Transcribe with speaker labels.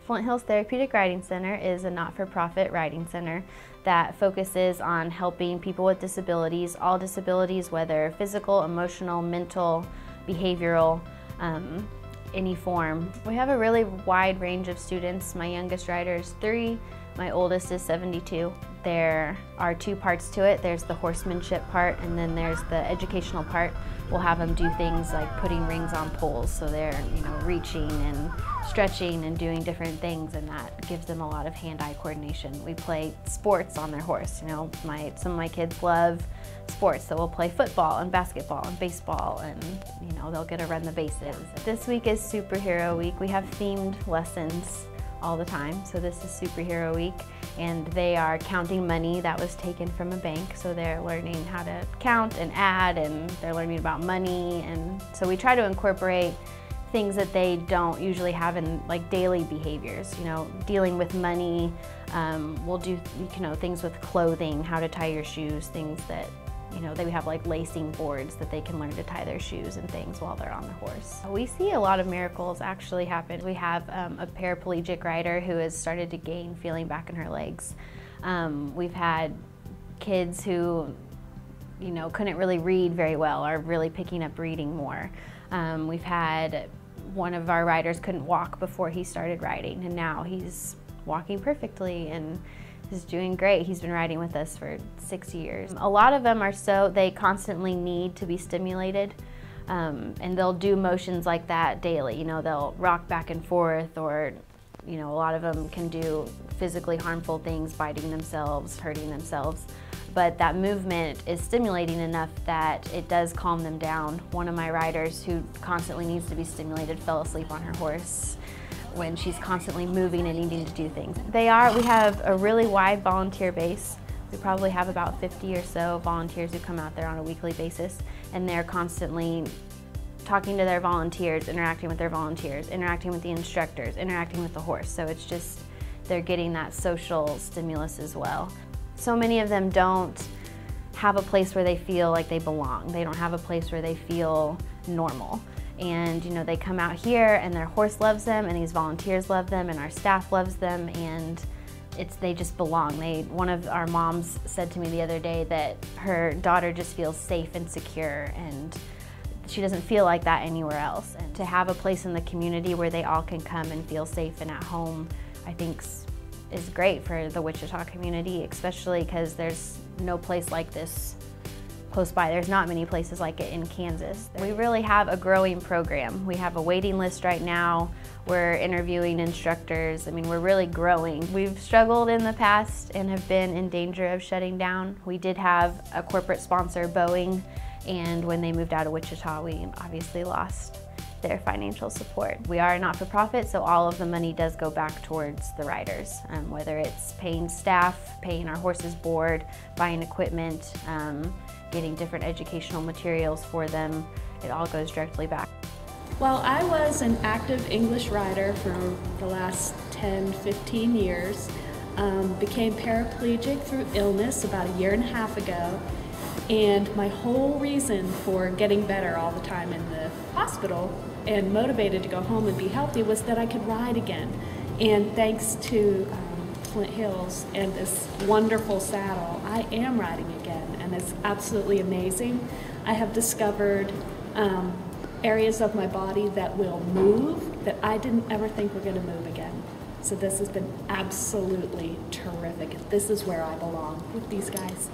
Speaker 1: Flint Hills Therapeutic Riding Center is a not-for-profit riding center that focuses on helping people with disabilities, all disabilities, whether physical, emotional, mental, behavioral, any form. We have a really wide range of students. My youngest rider is 3, my oldest is 72. There are 2 parts to it. There's the horsemanship part, and then there's the educational part. We'll have them do things like putting rings on poles, so they're reaching and stretching and doing different things, and that gives them a lot of hand-eye coordination. We play sports on their horse. Some of my kids love sports, so we'll play football and basketball and baseball, and they'll get to run the bases. This week is Superhero Week. We have themed lessons all the time, so this is Superhero Week, and they are counting money that was taken from a bank, so they're learning how to count and add, and they're learning about money, and so we try to incorporate things that they don't usually have in daily behaviors, dealing with money. We'll do things with clothing, how to tie your shoes, things that they have lacing boards that they can learn to tie their shoes and things while they're on the horse. We see a lot of miracles actually happen. We have a paraplegic rider who has started to gain feeling back in her legs. We've had kids who couldn't really read very well are really picking up reading more. We've had one of our riders couldn't walk before he started riding, and now he's walking perfectly and is doing great. He's been riding with us for 6 years. A lot of them are they constantly need to be stimulated, and they'll do motions like that daily. They'll rock back and forth, or a lot of them can do physically harmful things, biting themselves, hurting themselves. But that movement is stimulating enough that it does calm them down. One of my riders who constantly needs to be stimulated fell asleep on her horse when she's constantly moving and needing to do things. We have a really wide volunteer base. We probably have about 50 or so volunteers who come out there on a weekly basis, and they're constantly talking to their volunteers, interacting with their volunteers, interacting with the instructors, interacting with the horse. So it's just, they're getting that social stimulus as well. So many of them don't have a place where they feel like they belong. They don't have a place where they feel normal. And they come out here and their horse loves them, and these volunteers love them, and our staff loves them, and they just belong. One of our moms said to me the other day that her daughter just feels safe and secure, and she doesn't feel like that anywhere else. And to have a place in the community where they all can come and feel safe and at home, I think is great for the Wichita community, especially because there's no place like this close by. There's not many places like it in Kansas. We really have a growing program. We have a waiting list right now. We're interviewing instructors. We're really growing. We've struggled in the past and have been in danger of shutting down. We did have a corporate sponsor, Boeing, and when they moved out of Wichita, we obviously lost their financial support. We are a not-for-profit, so all of the money does go back towards the riders, whether it's paying staff, paying our horses board, buying equipment, getting different educational materials for them. It all goes directly back.
Speaker 2: Well, I was an active English rider for the last 10-15 years. Became paraplegic through illness about 1.5 years ago. And my whole reason for getting better all the time in the hospital and motivated to go home and be healthy was that I could ride again. And thanks to Flint Hills and this wonderful saddle, I am riding again, and it's absolutely amazing. I have discovered areas of my body that will move that I didn't ever think were going to move again. So this has been absolutely terrific. This is where I belong, with these guys.